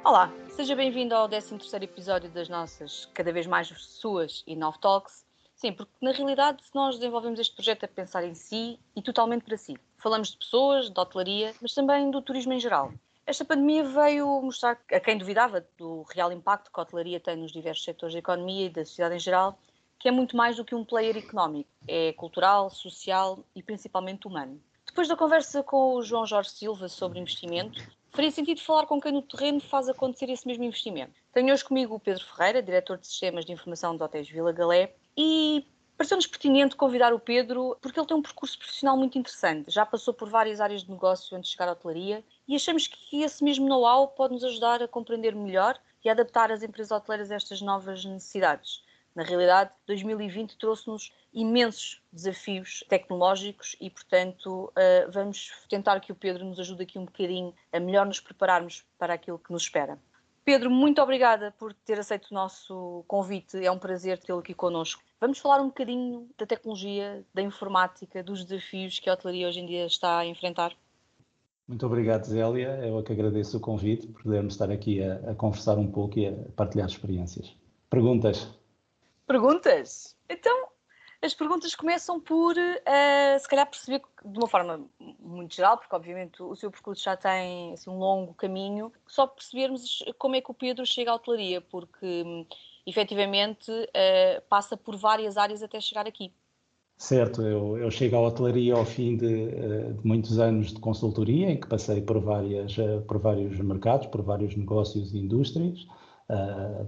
Olá, seja bem-vindo ao 13º episódio das nossas, cada vez mais suas e Nove Talks. Sim, porque na realidade nós desenvolvemos este projeto a pensar em si e totalmente para si. Falamos de pessoas, de hotelaria, mas também do turismo em geral. Esta pandemia veio mostrar a quem duvidava do real impacto que a hotelaria tem nos diversos setores da economia e da sociedade em geral, que é muito mais do que um player económico. É cultural, social e principalmente humano. Depois da conversa com o João Jorge Silva sobre investimento, faria sentido falar com quem no terreno faz acontecer esse mesmo investimento. Tenho hoje comigo o Pedro Ferreira, diretor de Sistemas de Informação de Hotéis Vila Galé, e pareceu-nos pertinente convidar o Pedro porque ele tem um percurso profissional muito interessante. Já passou por várias áreas de negócio antes de chegar à hotelaria e achamos que esse mesmo know-how pode nos ajudar a compreender melhor e a adaptar as empresas hoteleiras a estas novas necessidades. Na realidade, 2020 trouxe-nos imensos desafios tecnológicos e, portanto, vamos tentar que o Pedro nos ajude aqui um bocadinho a melhor nos prepararmos para aquilo que nos espera. Pedro, muito obrigada por ter aceito o nosso convite. É um prazer tê-lo aqui connosco. Vamos falar um bocadinho da tecnologia, da informática, dos desafios que a hotelaria hoje em dia está a enfrentar. Muito obrigado, Zélia. Eu é que agradeço o convite por podermos estar aqui a conversar um pouco e a partilhar experiências. Perguntas? Perguntas? Então, as perguntas começam por, se calhar, perceber de uma forma muito geral, porque obviamente o seu percurso já tem assim, um longo caminho, só percebermos como é que o Pedro chega à hotelaria, porque efetivamente passa por várias áreas até chegar aqui. Certo, eu chego à hotelaria ao fim de muitos anos de consultoria, em que passei por vários mercados, por vários negócios e indústrias,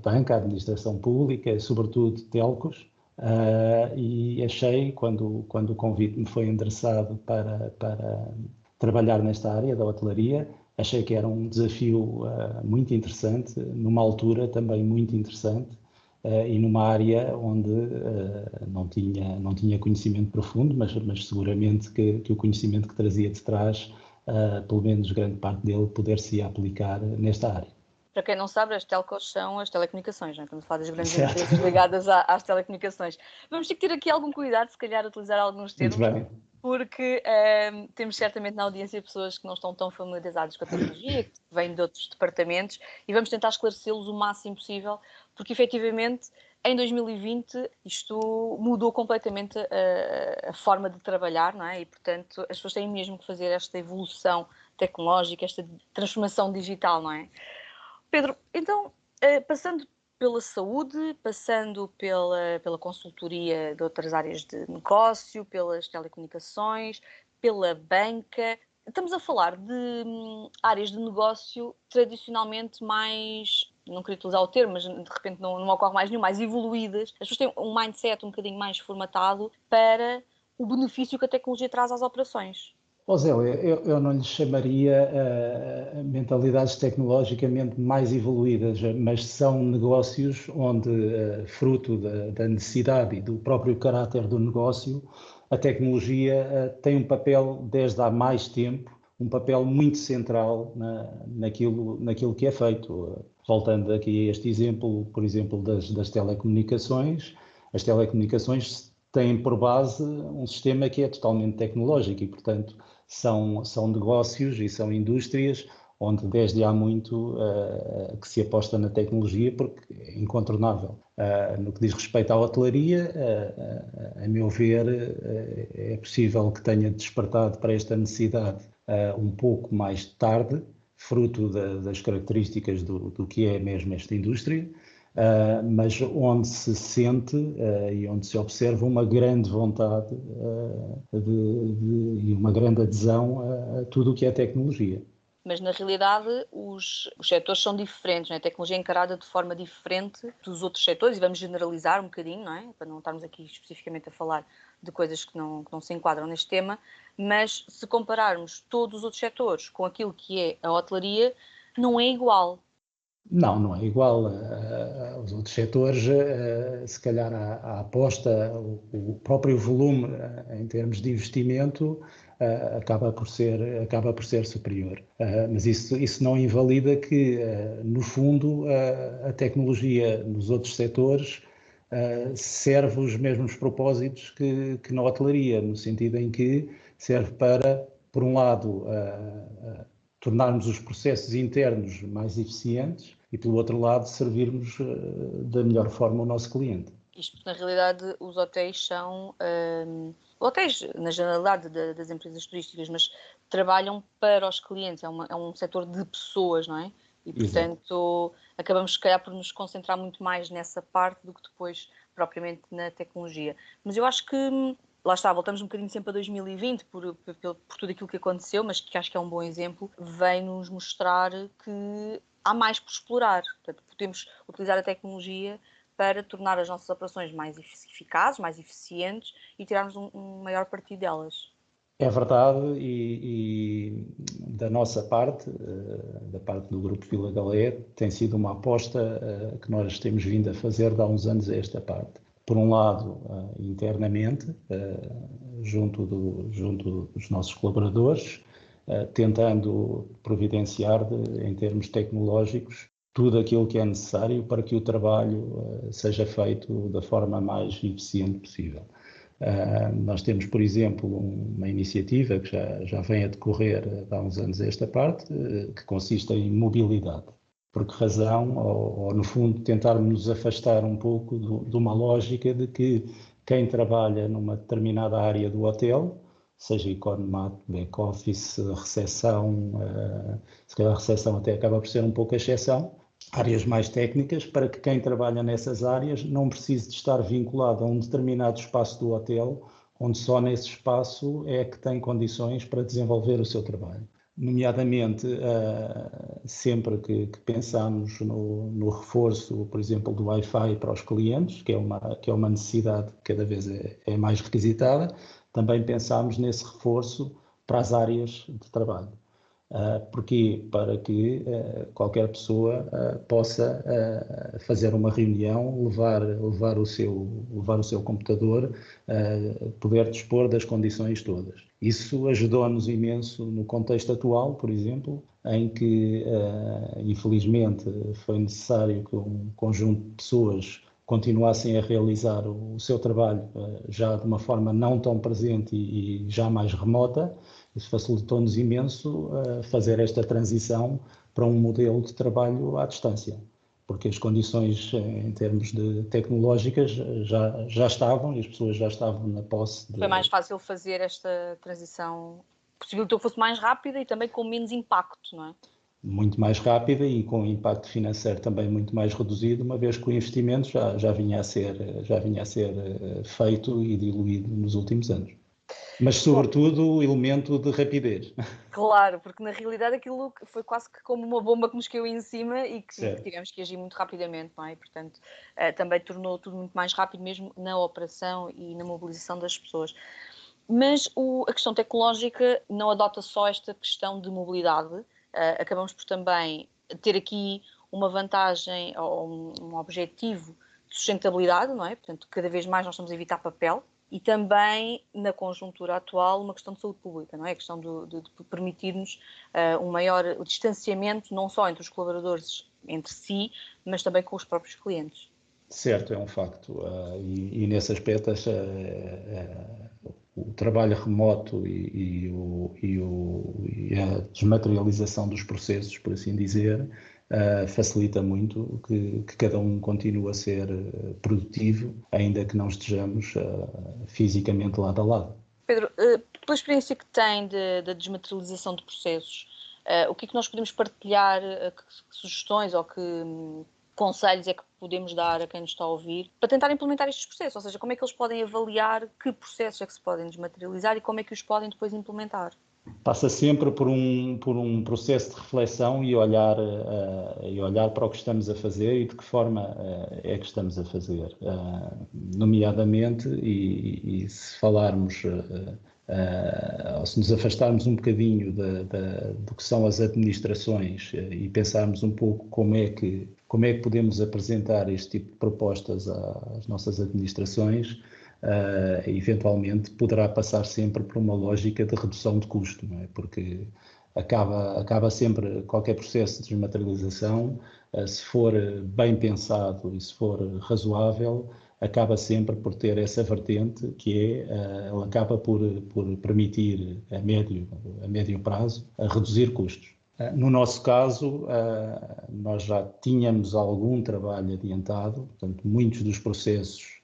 banca, administração pública, sobretudo telcos, e achei, quando o convite me foi endereçado para trabalhar nesta área da hotelaria, achei que era um desafio muito interessante, numa altura também muito interessante, e numa área onde não tinha conhecimento profundo, mas seguramente que o conhecimento que trazia de trás, pelo menos grande parte dele, poder-se aplicar nesta área. Para quem não sabe, as telcos são as telecomunicações, não é? Estamos a falar das grandes Certo. empresas ligadas às telecomunicações. Vamos ter que ter aqui algum cuidado, se calhar, utilizar alguns termos, Muito bem. porque temos certamente na audiência pessoas que não estão tão familiarizadas com a tecnologia, que vêm de outros departamentos, e vamos tentar esclarecê-los o máximo possível, porque efetivamente em 2020 isto mudou completamente a forma de trabalhar, não é? E portanto as pessoas têm mesmo que fazer esta evolução tecnológica, esta transformação digital, não é? Pedro, então, passando pela saúde, passando pela consultoria de outras áreas de negócio, pelas telecomunicações, pela banca, estamos a falar de áreas de negócio tradicionalmente mais, não queria utilizar o termo, mas de repente não me ocorre mais nenhum, mais evoluídas. As pessoas têm um mindset um bocadinho mais formatado para o benefício que a tecnologia traz às operações. Zélia, eu não lhe chamaria mentalidades tecnologicamente mais evoluídas, mas são negócios onde, fruto da necessidade e do próprio caráter do negócio, a tecnologia tem um papel, desde há mais tempo, um papel muito central naquilo que é feito. Voltando aqui a este exemplo, por exemplo, das telecomunicações, as telecomunicações têm por base um sistema que é totalmente tecnológico e, portanto, são negócios e são indústrias onde desde há muito que se aposta na tecnologia, porque é incontornável. No que diz respeito à hotelaria, a meu ver, é possível que tenha despertado para esta necessidade um pouco mais tarde, fruto das características do que é mesmo esta indústria, mas onde se sente e onde se observa uma grande vontade e uma grande adesão a tudo o que é tecnologia. Mas na realidade os setores são diferentes, não é? A tecnologia é encarada de forma diferente dos outros setores, e vamos generalizar um bocadinho, não é? Para não estarmos aqui especificamente a falar de coisas que não se enquadram neste tema, mas se compararmos todos os outros setores com aquilo que é a hotelaria, não é igual. Não é igual aos outros setores, se calhar a aposta, o próprio volume em termos de investimento acaba por ser superior. Mas isso não invalida que, no fundo, a tecnologia nos outros setores serve os mesmos propósitos que na hotelaria, no sentido em que serve para, por um lado, tornarmos os processos internos mais eficientes e, pelo outro lado, servirmos da melhor forma o nosso cliente. Isto porque, na realidade, os hotéis são... hotéis, na generalidade das empresas turísticas, mas trabalham para os clientes. É um setor de pessoas, não é? E, portanto, acabamos, se calhar, por nos concentrar muito mais nessa parte do que depois, propriamente, na tecnologia. Mas eu acho que, lá está, voltamos um bocadinho sempre a 2020 por tudo aquilo que aconteceu, mas que acho que é um bom exemplo, vem-nos mostrar que há mais por explorar. Portanto, podemos utilizar a tecnologia para tornar as nossas operações mais eficazes, mais eficientes e tirarmos um maior partido delas. É verdade, e da nossa parte, da parte do Grupo Vila Galé, tem sido uma aposta que nós temos vindo a fazer de há uns anos a esta parte. Por um lado, internamente, junto dos nossos colaboradores, tentando providenciar, em termos tecnológicos, tudo aquilo que é necessário para que o trabalho seja feito da forma mais eficiente possível. Nós temos, por exemplo, uma iniciativa que já vem a decorrer há uns anos esta parte, que consiste em mobilidade. Por que razão? Ou no fundo, tentarmos nos afastar um pouco de uma lógica de que quem trabalha numa determinada área do hotel, seja economato, back-office, recepção, se calhar a recepção até acaba por ser um pouco a exceção, áreas mais técnicas, para que quem trabalha nessas áreas não precise de estar vinculado a um determinado espaço do hotel, onde só nesse espaço é que tem condições para desenvolver o seu trabalho. Nomeadamente, sempre que pensamos no reforço, por exemplo, do Wi-Fi para os clientes, que é uma necessidade que cada vez é mais requisitada, também pensamos nesse reforço para as áreas de trabalho. Porquê? Para que qualquer pessoa possa fazer uma reunião, levar o seu computador, poder dispor das condições todas. Isso ajudou-nos imenso no contexto atual, por exemplo, em que, infelizmente, foi necessário que um conjunto de pessoas continuassem a realizar o seu trabalho já de uma forma não tão presente e já mais remota. Isso facilitou-nos imenso fazer esta transição para um modelo de trabalho à distância, porque as condições em termos tecnológicas já estavam e as pessoas já estavam na posse. Foi mais fácil fazer esta transição, possibilitou que fosse mais rápida e também com menos impacto, não é? Muito mais rápida e com um impacto financeiro também muito mais reduzido, uma vez que o investimento já vinha a ser feito e diluído nos últimos anos. Mas, sobretudo, o elemento de rapidez. Claro, porque na realidade aquilo foi quase que como uma bomba que nos caiu em cima e que tivemos que agir muito rapidamente, não é? E, portanto, também tornou tudo muito mais rápido mesmo na operação e na mobilização das pessoas. Mas a questão tecnológica não adota só esta questão de mobilidade. Acabamos por também ter aqui uma vantagem ou um objetivo de sustentabilidade, não é? Portanto, cada vez mais nós estamos a evitar papel. E também, na conjuntura atual, uma questão de saúde pública, não é? A questão de permitir-nos um maior distanciamento, não só entre os colaboradores, entre si, mas também com os próprios clientes. Certo, é um facto. E nesse aspecto, o trabalho remoto e a desmaterialização dos processos, por assim dizer, facilita muito que cada um continue a ser produtivo, ainda que não estejamos fisicamente lado a lado. Pedro, pela experiência que tem da desmaterialização de processos, o que é que nós podemos partilhar, que sugestões ou que conselhos é que podemos dar a quem nos está a ouvir para tentar implementar estes processos? Ou seja, como é que eles podem avaliar que processos é que se podem desmaterializar e como é que os podem depois implementar? Passa sempre por um processo de reflexão e olhar para o que estamos a fazer e de que forma é que estamos a fazer. Nomeadamente, e se falarmos, ou se nos afastarmos um bocadinho do que são as administrações e pensarmos um pouco como é que podemos apresentar este tipo de propostas às nossas administrações, eventualmente poderá passar sempre por uma lógica de redução de custo, não é? Porque acaba sempre qualquer processo de desmaterialização, se for bem pensado e se for razoável, acaba sempre por ter essa vertente que ela acaba por permitir a médio prazo a reduzir custos. No nosso caso, nós já tínhamos algum trabalho adiantado, portanto, muitos dos processos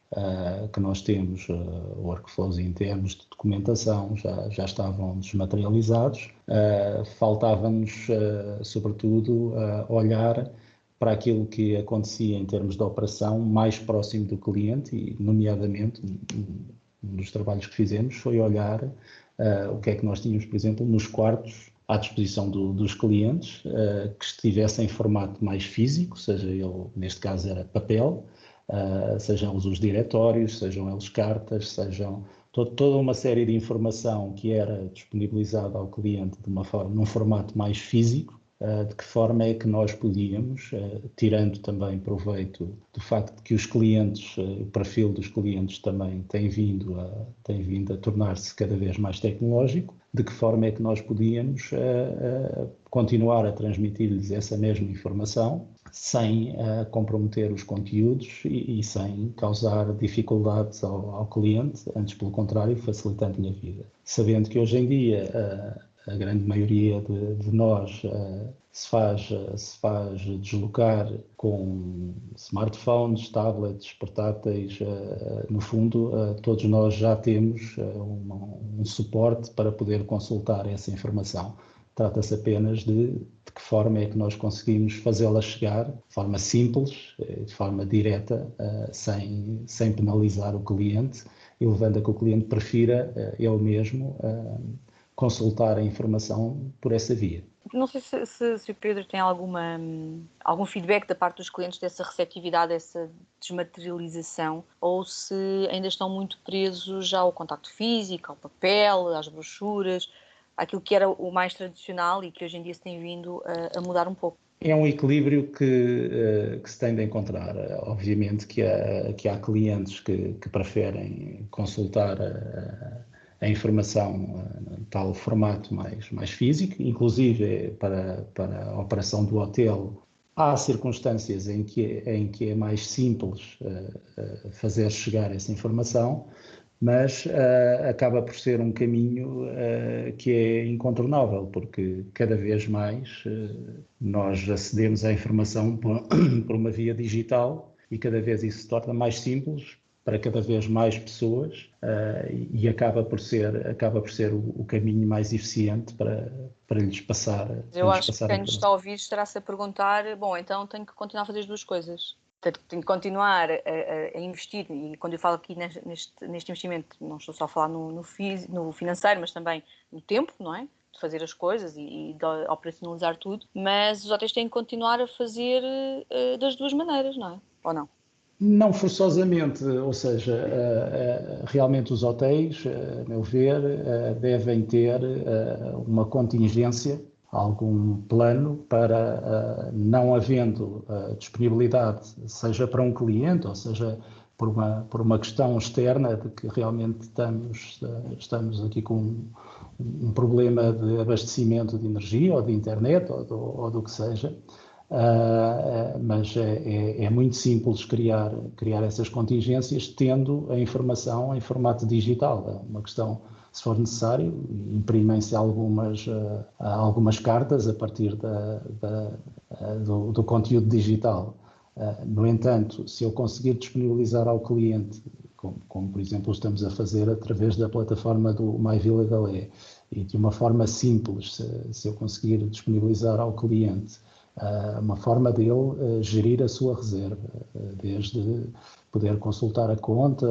que nós temos, workflows internos de documentação, já estavam desmaterializados. Faltava-nos, sobretudo, olhar para aquilo que acontecia em termos de operação mais próximo do cliente e, nomeadamente, um dos trabalhos que fizemos foi olhar o que é que nós tínhamos, por exemplo, nos quartos à disposição dos clientes, que estivessem em formato mais físico, seja ele, neste caso era papel, sejam eles os diretórios, sejam eles cartas, sejam toda uma série de informação que era disponibilizada ao cliente num formato mais físico. De que forma é que nós podíamos, tirando também proveito do facto de que os clientes, o perfil dos clientes também tem vindo a tornar-se cada vez mais tecnológico, de que forma é que nós podíamos continuar a transmitir-lhes essa mesma informação sem comprometer os conteúdos e sem causar dificuldades ao cliente, antes pelo contrário, facilitando-lhe a vida. Sabendo que hoje em dia a grande maioria de nós se faz deslocar com smartphones, tablets, portáteis. No fundo, todos nós já temos um suporte para poder consultar essa informação. Trata-se apenas de que forma é que nós conseguimos fazê-la chegar de forma simples, de forma direta, sem penalizar o cliente e levando a que o cliente prefira ele mesmo consultar a informação por essa via. Não sei se o Pedro tem algum feedback da parte dos clientes dessa receptividade, dessa desmaterialização, ou se ainda estão muito presos já ao contacto físico, ao papel, às brochuras, àquilo que era o mais tradicional e que hoje em dia se tem vindo a mudar um pouco. É um equilíbrio que se tem de encontrar. Obviamente que há clientes que preferem consultar a informação tal formato mais físico, inclusive para a operação do hotel. Há circunstâncias em que é mais simples fazer chegar essa informação, mas acaba por ser um caminho que é incontornável, porque cada vez mais nós acedemos à informação por uma via digital e cada vez isso se torna mais simples para cada vez mais pessoas e acaba por ser o caminho mais eficiente para lhes passar. Eu acho que quem nos está a ouvir estará-se a perguntar, bom, então tenho que continuar a fazer as duas coisas. Tenho que continuar a investir, e quando eu falo aqui neste investimento, não estou só a falar no financeiro, mas também no tempo, não é? De fazer as coisas e de operacionalizar tudo, mas os hotéis têm que continuar a fazer das duas maneiras, não é? Ou não? Não forçosamente, ou seja, realmente os hotéis, a meu ver, devem ter uma contingência, algum plano para, não havendo disponibilidade, seja para um cliente, ou seja, por uma questão externa de que realmente estamos aqui com um problema de abastecimento de energia ou de internet ou do que seja. Mas é muito simples criar essas contingências tendo a informação em formato digital. É uma questão, se for necessário, imprimem-se algumas cartas a partir do conteúdo digital. No entanto, se eu conseguir disponibilizar ao cliente, como por exemplo estamos a fazer através da plataforma do MyVilla Galé, e de uma forma simples, se eu conseguir disponibilizar ao cliente uma forma dele gerir a sua reserva, desde poder consultar a conta,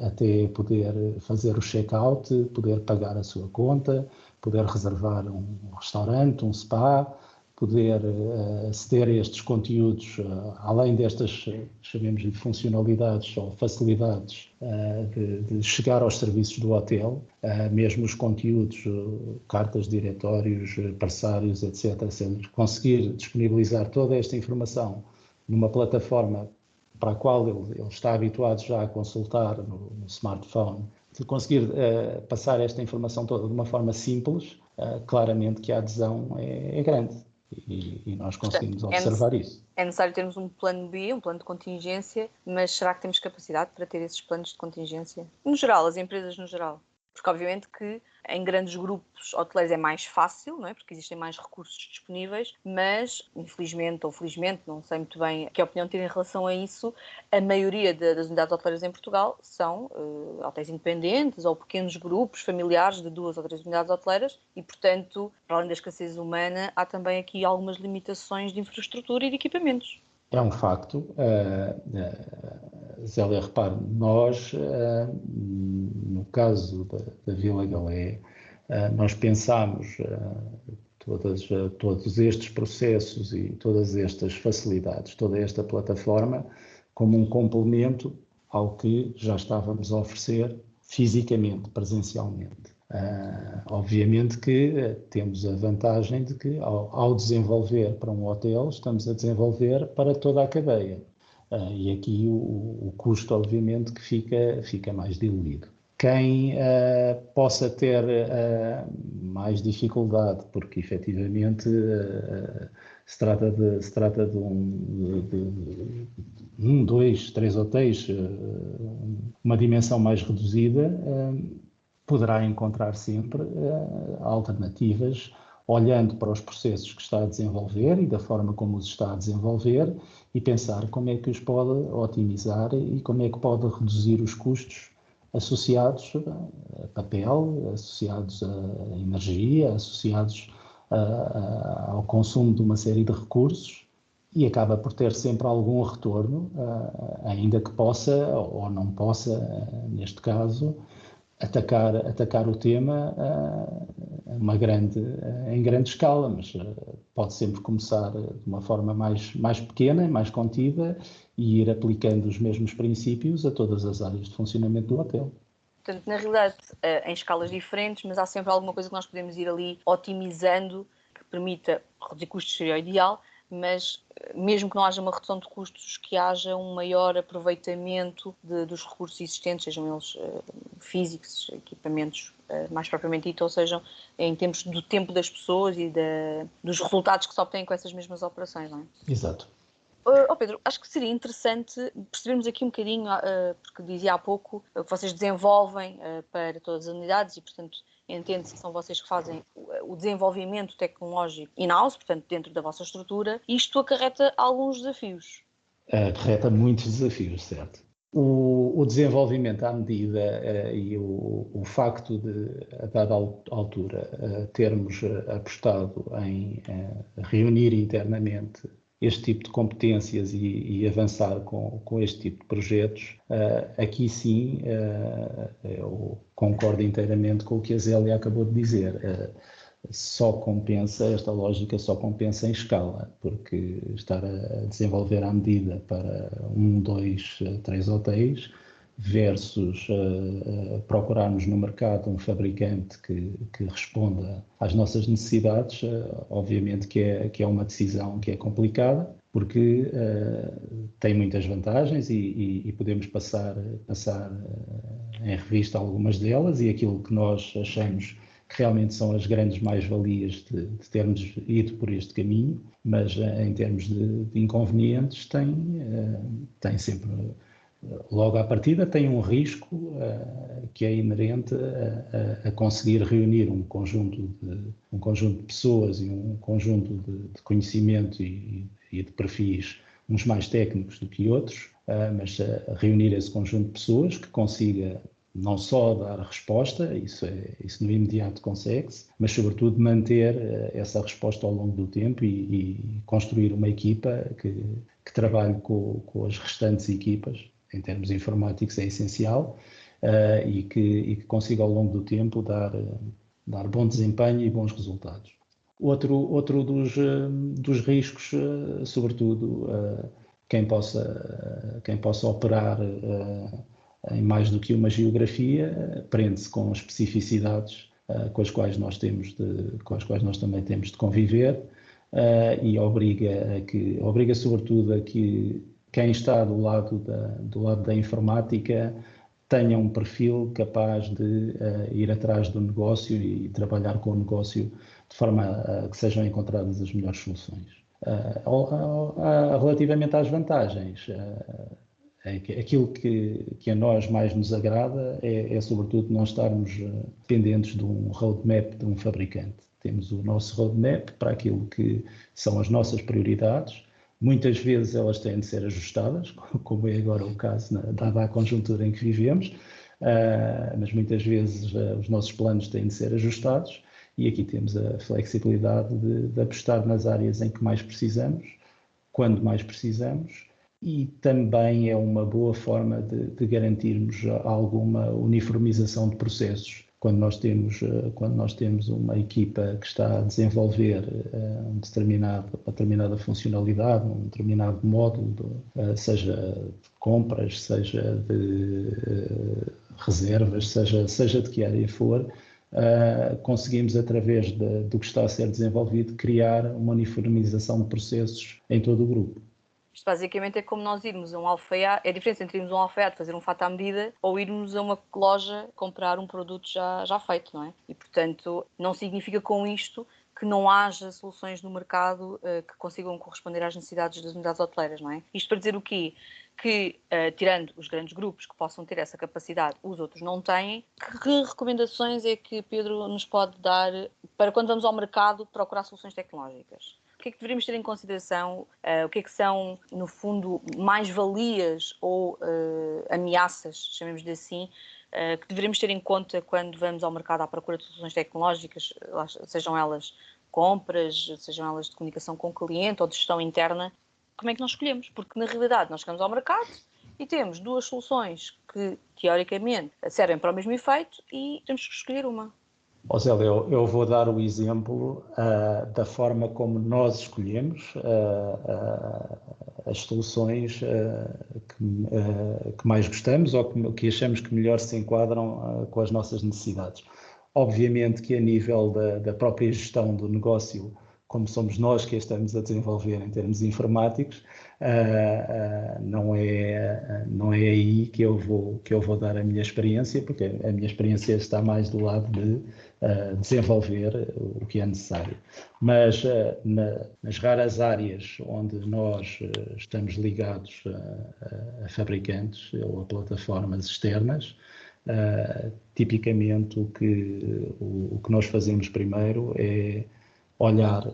até poder fazer o check-out, poder pagar a sua conta, poder reservar um restaurante, um spa, poder aceder a estes conteúdos, além destas, chamemos-lhe funcionalidades ou facilidades de chegar aos serviços do hotel, mesmo os conteúdos, cartas, diretórios, parceiros, etc., conseguir disponibilizar toda esta informação numa plataforma para a qual ele está habituado já a consultar no smartphone, de conseguir passar esta informação toda de uma forma simples, claramente que a adesão é grande. E nós conseguimos observar isso. É necessário termos um plano B, um plano de contingência, mas será que temos capacidade para ter esses planos de contingência? No geral, as empresas no geral. Porque obviamente que em grandes grupos hoteleiros é mais fácil, não é? Porque existem mais recursos disponíveis, mas infelizmente ou felizmente, não sei muito bem que opinião ter em relação a isso, a maioria das unidades hoteleiras em Portugal são hotéis independentes ou pequenos grupos familiares de 2 ou 3 unidades hoteleiras e, portanto, para além da escassez humana, há também aqui algumas limitações de infraestrutura e de equipamentos. É um facto. Zélia, repare, nós, no caso da Vila Galé, nós pensámos todos estes processos e todas estas facilidades, toda esta plataforma, como um complemento ao que já estávamos a oferecer fisicamente, presencialmente. Obviamente que temos a vantagem de que, ao desenvolver para um hotel, estamos a desenvolver para toda a cadeia. E aqui o custo, obviamente, que fica mais diluído. Quem possa ter mais dificuldade, porque efetivamente se trata de um, dois, três hotéis, uma dimensão mais reduzida, poderá encontrar sempre alternativas, olhando para os processos que está a desenvolver e da forma como os está a desenvolver e pensar como é que os pode otimizar e como é que pode reduzir os custos associados a papel, associados a energia, associados ao consumo de uma série de recursos e acaba por ter sempre algum retorno, ainda que possa ou não possa, neste caso, atacar o tema em grande escala, mas pode sempre começar de uma forma mais pequena, mais contida e ir aplicando os mesmos princípios a todas as áreas de funcionamento do hotel. Portanto, na realidade, em escalas diferentes, mas há sempre alguma coisa que nós podemos ir ali otimizando que permita reduzir custos, seria o ideal, mas mesmo que não haja uma redução de custos, que haja um maior aproveitamento dos recursos existentes, sejam eles físicos, equipamentos mais propriamente dito, ou sejam em termos do tempo das pessoas e dos resultados que se obtêm com essas mesmas operações, não é? Exato. Pedro, acho que seria interessante percebermos aqui um bocadinho, porque dizia há pouco, que vocês desenvolvem para todas as unidades e, portanto, entende-se que são vocês que fazem o desenvolvimento tecnológico in-house, portanto, dentro da vossa estrutura. Isto acarreta alguns desafios. Acarreta muitos desafios, certo. O desenvolvimento à medida e o facto de, a dada altura, termos apostado em reunir internamente este tipo de competências e avançar com este tipo de projetos, aqui sim eu concordo inteiramente com o que a Zélia acabou de dizer. Esta lógica só compensa em escala, porque estar a desenvolver à medida para 1, 2, 3 hotéis versus procurarmos no mercado um fabricante que responda às nossas necessidades, obviamente que é uma decisão que é complicada, porque tem muitas vantagens e podemos passar em revista algumas delas e aquilo que nós achamos que realmente são as grandes mais-valias de termos ido por este caminho, mas em termos de inconvenientes tem sempre, logo à partida, tem um risco que é inerente a conseguir reunir um conjunto de pessoas e um conjunto de conhecimento e de perfis, uns mais técnicos do que outros, mas reunir esse conjunto de pessoas que consiga não só dar a resposta, isso no imediato consegue-se, mas sobretudo manter essa resposta ao longo do tempo e construir uma equipa que trabalhe com as restantes equipas, em termos informáticos é essencial, e que consiga ao longo do tempo dar bom desempenho e bons resultados. Outro dos riscos, sobretudo, quem possa operar em mais do que uma geografia, prende-se com especificidades com as quais nós também temos de conviver e obriga sobretudo a que quem está do lado da informática tenha um perfil capaz de ir atrás do negócio e trabalhar com o negócio de forma a que sejam encontradas as melhores soluções. Relativamente às vantagens, Aquilo que a nós mais nos agrada é sobretudo não estarmos dependentes de um roadmap de um fabricante. Temos o nosso roadmap para aquilo que são as nossas prioridades. Muitas vezes elas têm de ser ajustadas, como é agora o caso, dada a conjuntura em que vivemos, mas muitas vezes os nossos planos têm de ser ajustados e aqui temos a flexibilidade de apostar nas áreas em que mais precisamos, quando mais precisamos, e também é uma boa forma de garantirmos alguma uniformização de processos. Quando nós temos uma equipa que está a desenvolver uma determinada funcionalidade, um determinado módulo, seja de compras, seja de reservas, seja de que área for, conseguimos, através do que está a ser desenvolvido, criar uma uniformização de processos em todo o grupo. Isto basicamente é como nós irmos a um alfaiate, é a diferença entre irmos a um alfaiate fazer um fato à medida ou irmos a uma loja comprar um produto já feito, não é? E, portanto, não significa com isto que não haja soluções no mercado que consigam corresponder às necessidades das unidades hoteleiras, não é? Isto para dizer o quê? Que, tirando os grandes grupos que possam ter essa capacidade, os outros não têm. Que recomendações é que Pedro nos pode dar para quando vamos ao mercado procurar soluções tecnológicas? O que é que deveríamos ter em consideração? O que é que são, no fundo, mais-valias ou ameaças, chamemos-lhe assim, que deveríamos ter em conta quando vamos ao mercado à procura de soluções tecnológicas, sejam elas compras, sejam elas de comunicação com o cliente ou de gestão interna? Como é que nós escolhemos? Porque, na realidade, nós chegamos ao mercado e temos duas soluções que, teoricamente, servem para o mesmo efeito e temos que escolher uma. Zé, eu vou dar o exemplo da forma como nós escolhemos as soluções que mais gostamos ou que achamos que melhor se enquadram com as nossas necessidades. Obviamente que a nível da própria gestão do negócio, como somos nós que a estamos a desenvolver em termos informáticos, não é aí que eu vou dar a minha experiência, porque a minha experiência está mais do lado de desenvolver o que é necessário. Mas nas raras áreas onde nós estamos ligados a fabricantes ou a plataformas externas, tipicamente o que nós fazemos primeiro é olhar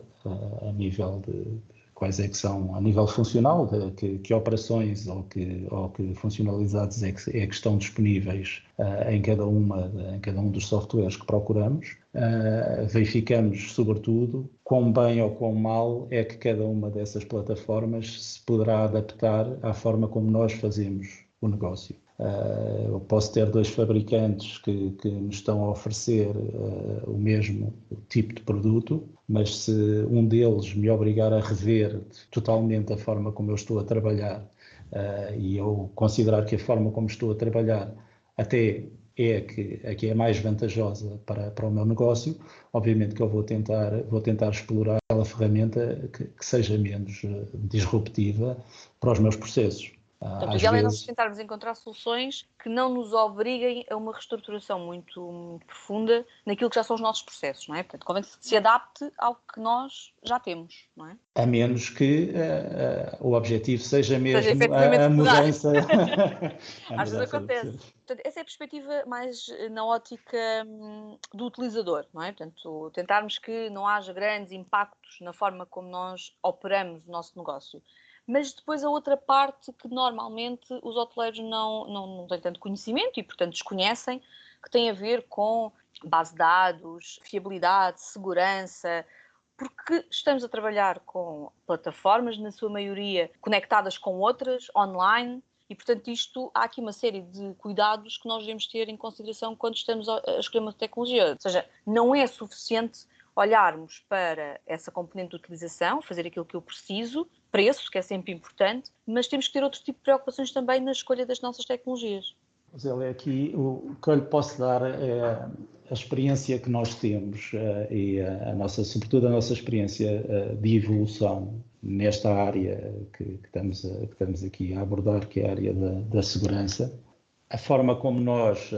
a nível de quais é que são, a nível funcional, que operações ou que funcionalidades é que estão disponíveis em cada um dos softwares que procuramos. Verificamos, sobretudo, quão bem ou quão mal é que cada uma dessas plataformas se poderá adaptar à forma como nós fazemos o negócio. Eu posso ter dois fabricantes que me estão a oferecer o mesmo tipo de produto, mas se um deles me obrigar a rever totalmente a forma como eu estou a trabalhar e eu considerar que a forma como estou a trabalhar até é a que é mais vantajosa para o meu negócio, obviamente que eu vou tentar explorar aquela ferramenta que seja menos disruptiva para os meus processos. Portanto, o ideal é nós tentarmos encontrar soluções que não nos obriguem a uma reestruturação muito profunda naquilo que já são os nossos processos, não é? Portanto, convém que se adapte ao que nós já temos, não é? A menos que o objetivo seja mesmo a mudança. Às vezes acontece. Portanto, essa é a perspectiva mais na ótica do utilizador, não é? Portanto, tentarmos que não haja grandes impactos na forma como nós operamos o nosso negócio. Mas depois a outra parte que normalmente os hoteleiros não têm tanto conhecimento e, portanto, desconhecem, que tem a ver com base de dados, fiabilidade, segurança, porque estamos a trabalhar com plataformas, na sua maioria, conectadas com outras, online, e, portanto, há aqui uma série de cuidados que nós devemos ter em consideração quando estamos a escolher uma tecnologia. Ou seja, não é suficiente olharmos para essa componente de utilização, fazer aquilo que eu preciso, preço, que é sempre importante, mas temos que ter outro tipo de preocupações também na escolha das nossas tecnologias. Zélia, aqui o que eu lhe posso dar é a experiência que nós temos e sobretudo a nossa experiência de evolução nesta área que estamos aqui a abordar, que é a área da segurança. A forma como nós,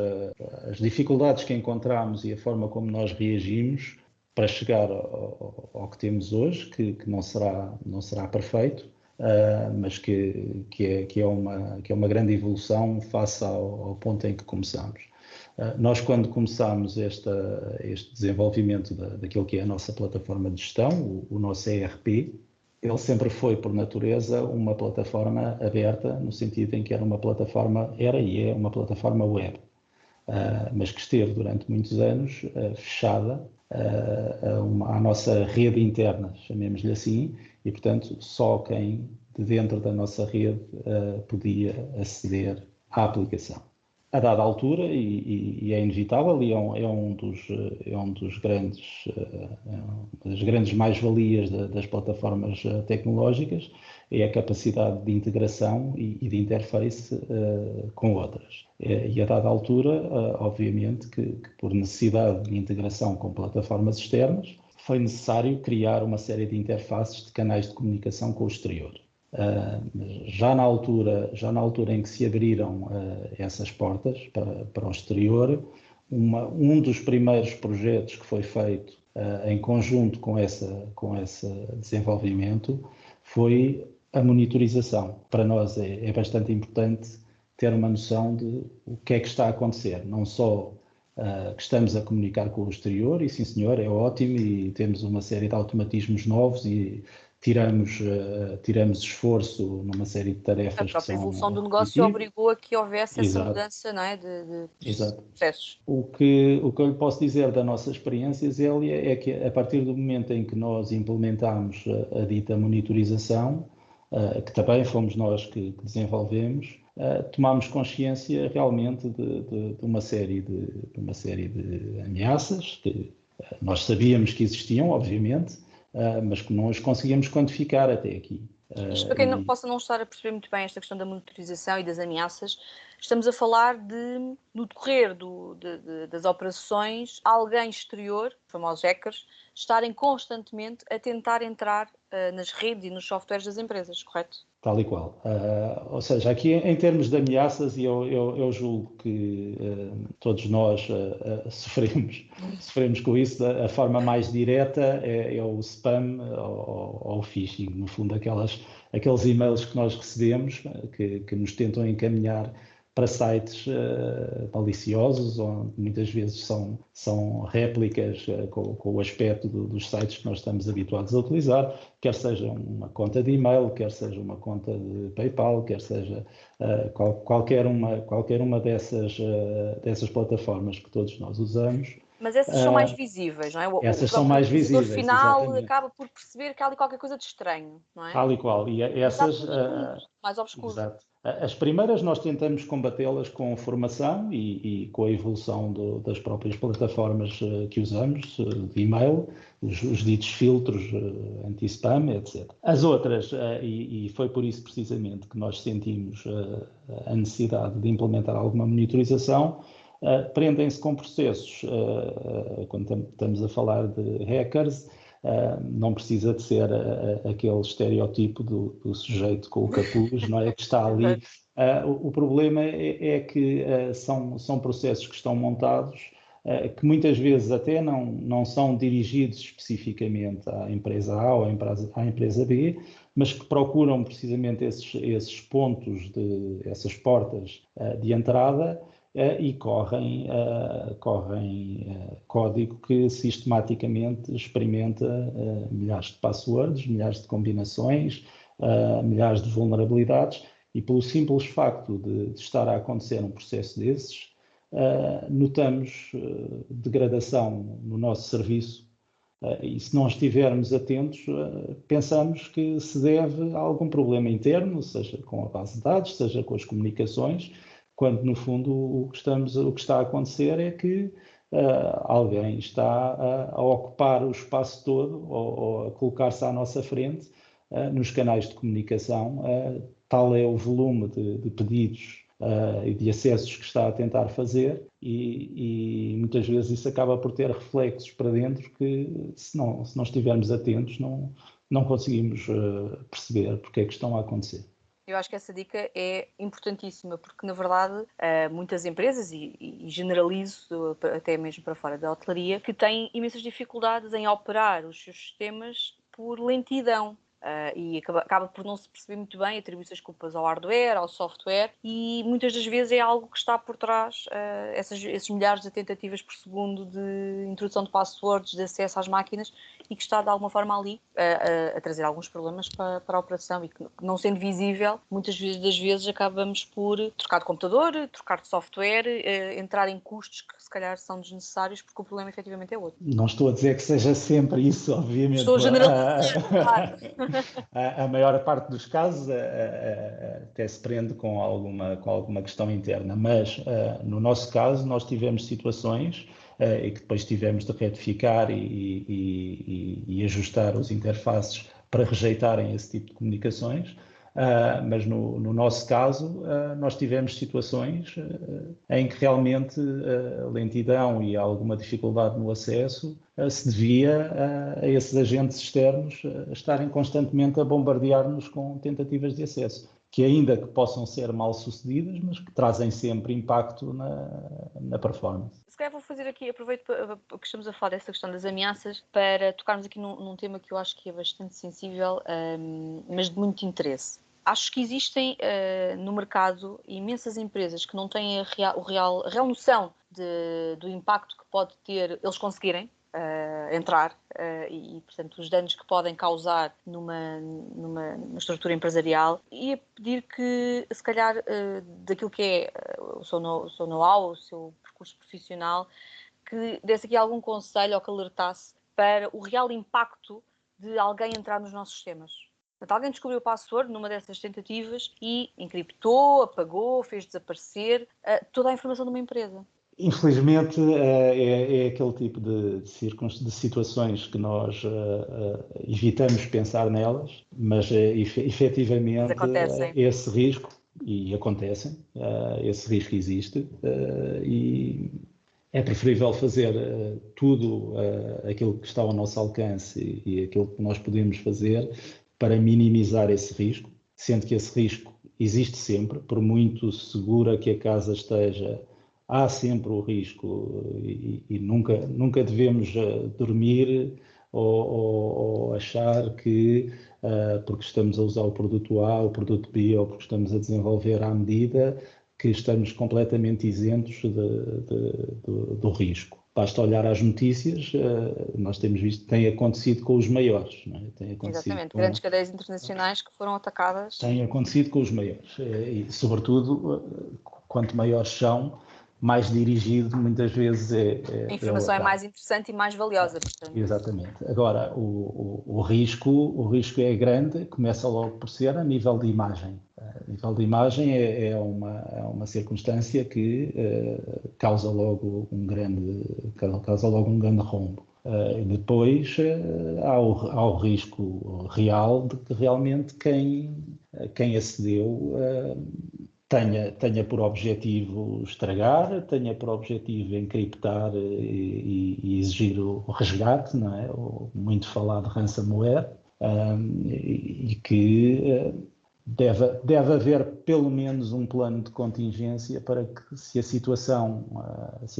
as dificuldades que encontramos e a forma como nós reagimos para chegar ao que temos hoje, que não será perfeito, mas que é uma grande evolução face ao ponto em que começamos. Nós, quando começámos este desenvolvimento daquilo que é a nossa plataforma de gestão, o nosso ERP, ele sempre foi, por natureza, uma plataforma aberta, no sentido em que era uma plataforma, era e é uma plataforma web, mas que esteve durante muitos anos fechada à nossa rede interna, chamemos-lhe assim, e, portanto, só quem de dentro da nossa rede podia aceder à aplicação. A dada altura, e é inevitável, e é das grandes mais-valias das plataformas tecnológicas, é a capacidade de integração e de interface com outras. E a dada altura, obviamente, que por necessidade de integração com plataformas externas, foi necessário criar uma série de interfaces de canais de comunicação com o exterior. Já na altura em que se abriram essas portas para o exterior, um dos primeiros projetos que foi feito em conjunto com esse desenvolvimento foi a monitorização. Para nós é bastante importante ter uma noção de o que é que está a acontecer, não só que estamos a comunicar com o exterior, e sim senhor, é ótimo, e temos uma série de automatismos novos e tiramos esforço numa série de tarefas. A própria evolução do negócio obrigou a que houvesse essa mudança, não é, de processos. O que eu lhe posso dizer da nossa experiência, Zélia, é que a partir do momento em que nós implementámos a dita monitorização, que também fomos nós que desenvolvemos, tomámos consciência realmente de uma série de ameaças que nós sabíamos que existiam, obviamente, mas que não as conseguíamos quantificar até aqui. Isto para quem não possa não estar a perceber muito bem esta questão da monitorização e das ameaças, estamos a falar no decorrer das operações, alguém exterior, famosos hackers, estarem constantemente a tentar entrar nas redes e nos softwares das empresas, correto? Tal e qual. Ou seja, aqui em termos de ameaças, eu julgo que todos nós sofremos com isso. A forma mais direta é o spam ou o phishing, no fundo, aqueles e-mails que nós recebemos que nos tentam encaminhar para sites maliciosos, onde muitas vezes são réplicas com o aspecto dos sites que nós estamos habituados a utilizar, quer seja uma conta de e-mail, quer seja uma conta de PayPal, quer seja qualquer uma dessas plataformas que todos nós usamos. Mas essas são mais visíveis, não é? Essas são mais visíveis. O final exatamente. acaba por perceber que há ali qualquer coisa de estranho, não é? Tal e qual. E essas. Mais obscuro. Exato. As primeiras nós tentamos combatê-las com formação e com a evolução das próprias plataformas que usamos, de e-mail, os ditos filtros anti-spam, etc. As outras, e foi por isso precisamente que nós sentimos a necessidade de implementar alguma monitorização, prendem-se com processos, quando estamos a falar de hackers, não precisa de ser aquele estereótipo do sujeito com o capuz, não é, que está ali. O problema é que são processos que estão montados, que muitas vezes até não são dirigidos especificamente à empresa A ou à empresa B, mas que procuram precisamente esses pontos, essas portas de entrada, e correm código que sistematicamente experimenta milhares de passwords, milhares de combinações, milhares de vulnerabilidades, e pelo simples facto de estar a acontecer um processo desses, notamos degradação no nosso serviço, e se não estivermos atentos, pensamos que se deve a algum problema interno, seja com a base de dados, seja com as comunicações, quando no fundo o que está a acontecer é que alguém está a ocupar o espaço todo ou a colocar-se à nossa frente nos canais de comunicação. Tal é o volume de pedidos e de acessos que está a tentar fazer, e muitas vezes isso acaba por ter reflexos para dentro que, se não estivermos atentos, não conseguimos perceber porque é que estão a acontecer. Eu acho que essa dica é importantíssima, porque, na verdade, muitas empresas, e generalizo até mesmo para fora da hotelaria, que têm imensas dificuldades em operar os seus sistemas por lentidão. e acaba por não se perceber muito bem, atribui-se as culpas ao hardware, ao software, e muitas das vezes é algo que está por trás, esses milhares de tentativas por segundo de introdução de passwords, de acesso às máquinas, e que está de alguma forma ali a trazer alguns problemas para a operação, e que, não sendo visível, muitas das vezes acabamos por trocar de computador, trocar de software, entrar em custos que se calhar são desnecessários, porque o problema efetivamente é outro. Não estou a dizer que seja sempre isso, obviamente. Estou a generalizar, claro. A maior parte dos casos até se prende com alguma questão interna, mas no nosso caso nós tivemos situações e que depois tivemos de retificar e ajustar os interfaces para rejeitarem esse tipo de comunicações. Mas no nosso caso, nós tivemos situações em que realmente a lentidão e alguma dificuldade no acesso se devia a esses agentes externos estarem constantemente a bombardear-nos com tentativas de acesso, que ainda que possam ser mal sucedidas, mas que trazem sempre impacto na performance. Se calhar vou fazer aqui, aproveito que estamos a falar dessa questão das ameaças, para tocarmos aqui num tema que eu acho que é bastante sensível, mas de muito interesse. Acho que existem no mercado imensas empresas que não têm a real noção do impacto que pode ter eles conseguirem entrar e, portanto, os danos que podem causar numa estrutura empresarial, e a pedir que, se calhar, daquilo que é o seu know-how, o seu percurso profissional, que desse aqui algum conselho ou que alertasse para o real impacto de alguém entrar nos nossos sistemas. Portanto, alguém descobriu o password numa dessas tentativas e encriptou, apagou, fez desaparecer toda a informação de uma empresa. Infelizmente, é aquele tipo de situações que nós evitamos pensar nelas, mas efetivamente esse risco, e acontecem, esse risco existe, e é preferível fazer tudo aquilo que está ao nosso alcance e aquilo que nós podemos fazer para minimizar esse risco, sendo que esse risco existe sempre, por muito segura que a casa esteja, há sempre o risco e nunca devemos dormir ou achar que porque estamos a usar o produto A, o produto B ou porque estamos a desenvolver à medida que estamos completamente isentos do risco. Basta olhar às notícias, nós temos visto que tem acontecido com os maiores. Não é? Exatamente, grandes cadeias internacionais que foram atacadas. Tem acontecido com os maiores e, sobretudo, quanto maiores são, mais dirigido muitas vezes a informação é mais interessante e mais valiosa. Portanto. Exatamente. Agora, o risco é grande, começa logo por ser a nível de imagem. A nível de imagem é uma circunstância que causa logo um grande rombo. Depois há o risco real de que realmente quem acedeu tenha por objetivo estragar, tenha por objetivo encriptar e exigir o resgate, não é? O muito falado ransomware, e que deve haver pelo menos um plano de contingência para que, se a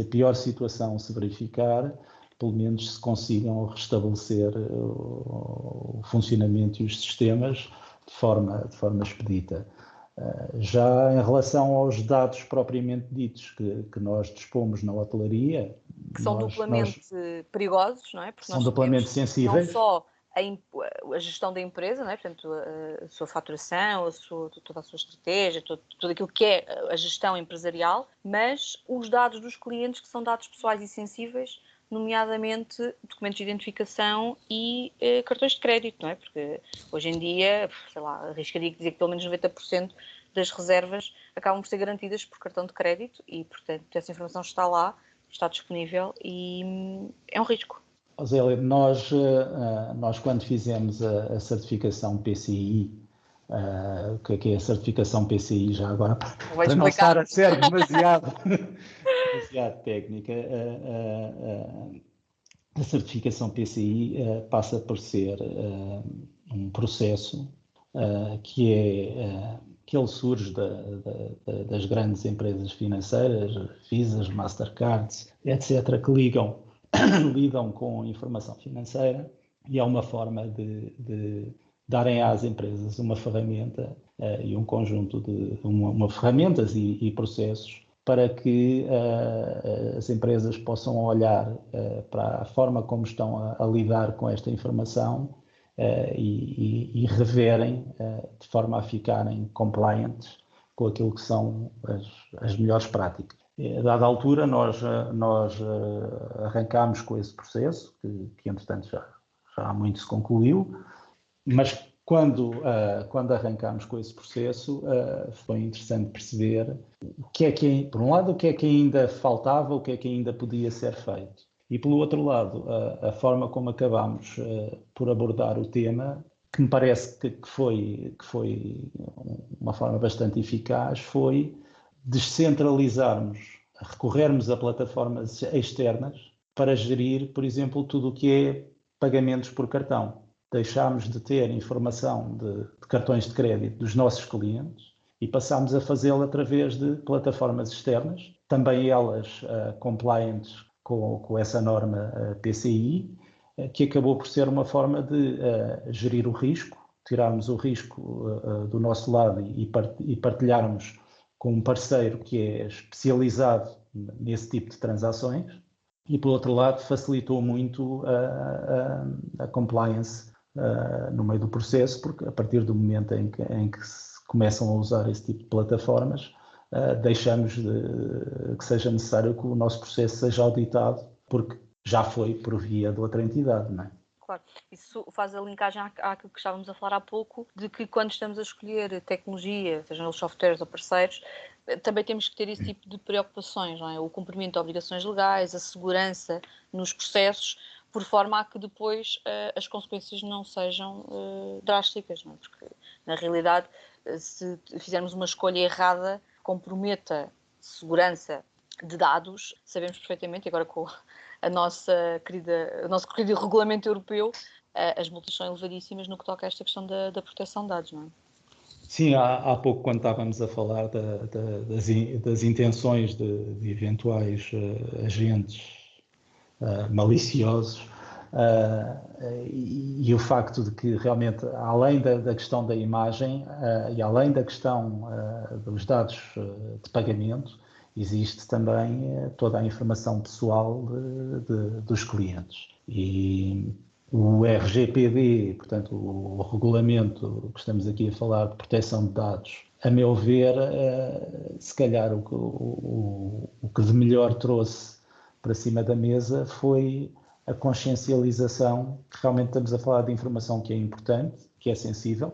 pior situação se verificar, pelo menos se consigam restabelecer o funcionamento e os sistemas de forma expedita. Já em relação aos dados propriamente ditos que nós dispomos na hotelaria... Que são duplamente perigosos, não é? Porque são duplamente sensíveis. Não só a gestão da empresa, não é? Portanto, a sua faturação, toda a sua estratégia, tudo aquilo que é a gestão empresarial, mas os dados dos clientes, que são dados pessoais e sensíveis, nomeadamente documentos de identificação e cartões de crédito, não é? Porque hoje em dia, sei lá, arriscaria dizer que pelo menos 90% das reservas acabam por ser garantidas por cartão de crédito e, portanto, essa informação está lá, está disponível e é um risco. Zélia, nós quando fizemos a certificação PCI, o que é a certificação PCI já agora, para não estar a ser demasiado técnica, a certificação PCI passa por ser um processo que ele surge das grandes empresas financeiras, Visas, Mastercards, etc., que lidam com informação financeira, e é uma forma de darem às empresas uma ferramenta e um conjunto de ferramentas e processos para que as empresas possam olhar para a forma como estão a lidar com esta informação e reverem de forma a ficarem compliantes com aquilo que são as melhores práticas. A dada altura, nós arrancámos com esse processo, que entretanto já há muito se concluiu, mas quando arrancámos com esse processo, foi interessante perceber por um lado, o que é que ainda faltava, o que é que ainda podia ser feito. E, pelo outro lado, a forma como acabámos por abordar o tema, que me parece que foi uma forma bastante eficaz, foi descentralizarmos, recorrermos a plataformas externas para gerir, por exemplo, tudo o que é pagamentos por cartão. Deixámos de ter informação de cartões de crédito dos nossos clientes e passámos a fazê-lo através de plataformas externas, também elas compliantes com essa norma PCI, que acabou por ser uma forma de gerir o risco, tirarmos o risco do nosso lado e partilharmos com um parceiro que é especializado nesse tipo de transações e, por outro lado, facilitou muito a compliance no meio do processo, porque a partir do momento em que se começam a usar esse tipo de plataformas, deixamos que seja necessário que o nosso processo seja auditado, porque já foi por via de outra entidade, não é? Claro, isso faz a linkagem àquilo que estávamos a falar há pouco, de que quando estamos a escolher tecnologia, sejam eles softwares ou parceiros, também temos que ter esse tipo de preocupações, não é? O cumprimento de obrigações legais, a segurança nos processos, por forma a que depois as consequências não sejam drásticas, não é? Porque, na realidade, se fizermos uma escolha errada, comprometa segurança de dados, sabemos perfeitamente, agora com o nosso querido regulamento europeu, as multas são elevadíssimas no que toca a esta questão da proteção de dados, não é? Sim, há pouco, quando estávamos a falar das intenções de eventuais agentes maliciosos, e o facto de que realmente, além da questão da imagem e além da questão dos dados de pagamento, existe também toda a informação pessoal dos clientes. E o RGPD, portanto, o regulamento que estamos aqui a falar de proteção de dados, a meu ver, se calhar o que de melhor trouxe para cima da mesa foi a consciencialização que realmente estamos a falar de informação que é importante, que é sensível,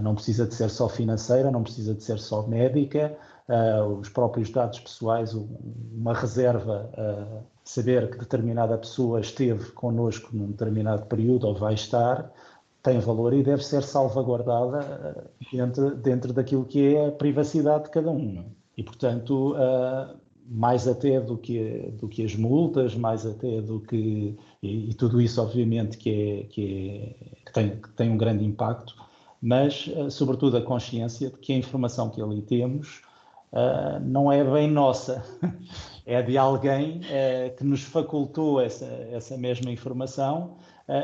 não precisa de ser só financeira, não precisa de ser só médica, os próprios dados pessoais, uma reserva, saber que determinada pessoa esteve connosco num determinado período ou vai estar, tem valor e deve ser salvaguardada dentro daquilo que é a privacidade de cada um. E, portanto, mais até do que as multas, mais até do que... E tudo isso, obviamente, que tem um grande impacto, mas, sobretudo, a consciência de que a informação que ali temos não é bem nossa, é de alguém que nos facultou essa mesma informação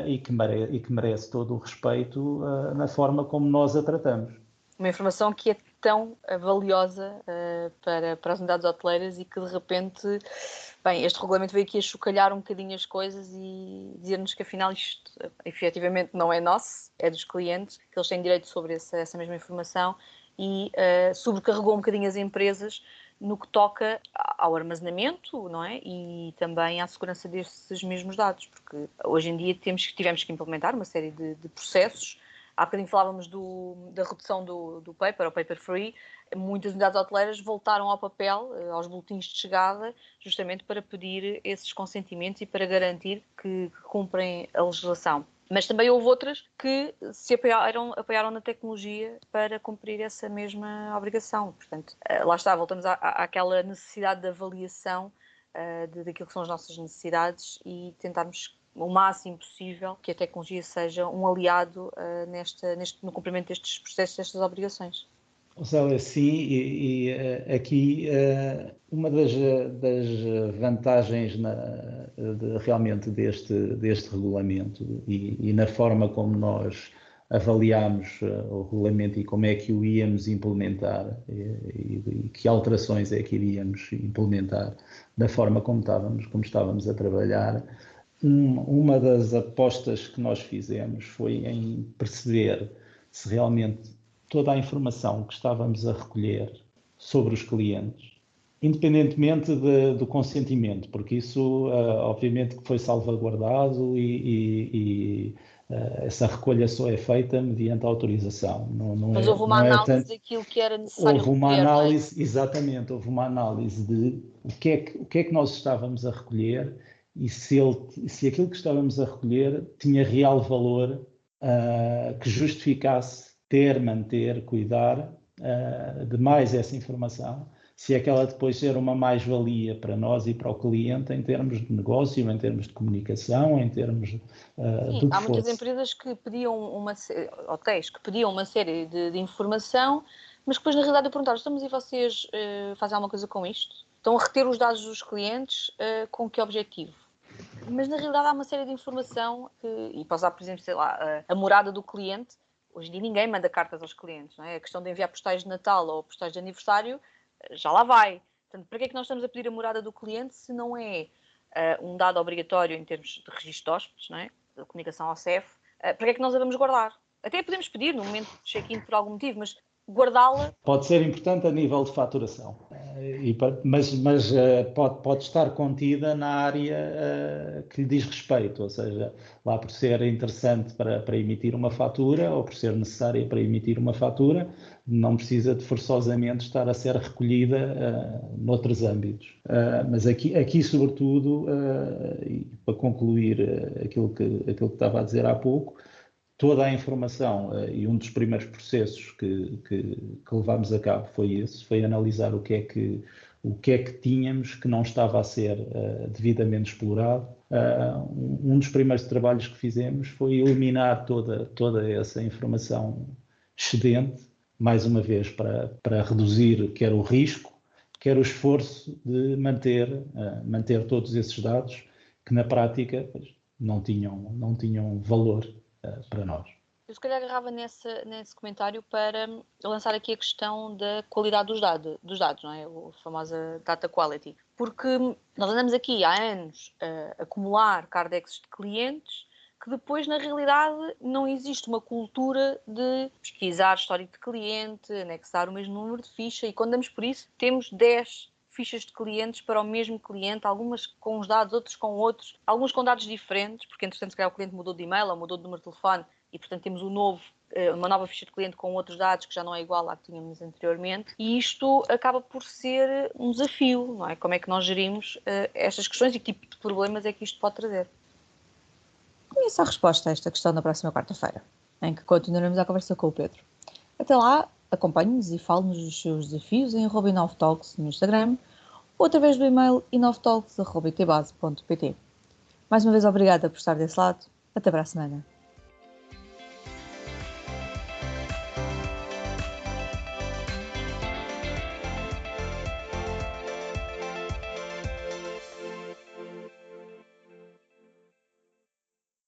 e que merece todo o respeito na forma como nós a tratamos. Uma informação que é tão valiosa para as unidades hoteleiras e que, de repente, bem, este regulamento veio aqui a chocalhar um bocadinho as coisas e dizer-nos que, afinal, isto efetivamente não é nosso, é dos clientes, que eles têm direito sobre essa mesma informação e sobrecarregou um bocadinho as empresas no que toca ao armazenamento, não é? E também à segurança desses mesmos dados, porque hoje em dia tivemos que implementar uma série de processos. Há bocadinho falávamos da redução do paper, ou paper free. Muitas unidades hoteleiras voltaram ao papel, aos boletins de chegada, justamente para pedir esses consentimentos e para garantir que cumprem a legislação. Mas também houve outras que se apoiaram na tecnologia para cumprir essa mesma obrigação. Portanto, lá está, voltamos àquela necessidade de avaliação daquilo que são as nossas necessidades e tentarmos o máximo possível que a tecnologia seja um aliado no cumprimento destes processos, destas obrigações. Célia, sim, e aqui uma das vantagens realmente deste regulamento e na forma como nós avaliámos o regulamento e como é que o íamos implementar e que alterações é que iríamos implementar da forma como estávamos a trabalhar. Uma das apostas que nós fizemos foi em perceber se realmente toda a informação que estávamos a recolher sobre os clientes, independentemente do consentimento, porque isso obviamente que foi salvaguardado e essa recolha só é feita mediante autorização. Mas houve uma análise daquilo que era necessário recolher. Houve uma análise, não é? exatamente, houve uma análise de o que é que nós estávamos a recolher e se aquilo que estávamos a recolher tinha real valor que justificasse manter, cuidar de mais essa informação, se é que ela depois era uma mais-valia para nós e para o cliente em termos de negócio, em termos de comunicação, em termos Sim, há muitas empresas que pediam hotéis que pediam uma série de informação, mas depois na realidade eu perguntava, e vocês fazem alguma coisa com isto? Estão a reter os dados dos clientes com que objetivo? Mas na realidade há uma série de informação e posso dar, por exemplo, sei lá, a morada do cliente. Hoje em dia ninguém manda cartas aos clientes, não é? A questão de enviar postais de Natal ou postais de aniversário já lá vai. Portanto, para que é que nós estamos a pedir a morada do cliente se não é um dado obrigatório em termos de registro de hóspedes, não é? De comunicação ao CEF? Para que é que nós a vamos guardar? Até podemos pedir no momento de check-in por algum motivo, mas guardá-la... Pode ser importante a nível de faturação, mas pode estar contida na área que lhe diz respeito, ou seja, lá por ser interessante para emitir uma fatura ou por ser necessária para emitir uma fatura, não precisa de forçosamente estar a ser recolhida noutros âmbitos. Mas aqui sobretudo, e para concluir aquilo que estava a dizer há pouco, toda a informação e um dos primeiros processos que levámos a cabo foi analisar o que é que tínhamos que não estava a ser devidamente explorado. Um dos primeiros trabalhos que fizemos foi eliminar toda essa informação excedente, mais uma vez para reduzir quer o risco, quer o esforço de manter todos esses dados que na prática não tinham valor para nós. Eu se calhar agarrava nesse comentário para lançar aqui a questão da qualidade dos dados, não é? A famosa data quality. Porque nós andamos aqui há anos a acumular cardexes de clientes que depois, na realidade, não existe uma cultura de pesquisar histórico de cliente, anexar o mesmo número de ficha, e quando damos por isso, temos 10 fichas de clientes para o mesmo cliente, algumas com uns dados, outros com outros, alguns com dados diferentes, porque entretanto se calhar o cliente mudou de e-mail ou mudou de número de telefone e portanto temos uma nova ficha de cliente com outros dados que já não é igual à que tínhamos anteriormente, e isto acaba por ser um desafio, não é? Como é que nós gerimos estas questões e que tipo de problemas é que isto pode trazer? Conheça a resposta a esta questão na próxima quarta-feira, em que continuaremos a conversa com o Pedro. Até lá, acompanhe-nos e fale-nos dos seus desafios em @inovetalks no Instagram ou através do e-mail inovetalks@itbase.pt. Mais uma vez, obrigada por estar desse lado. Até para a semana.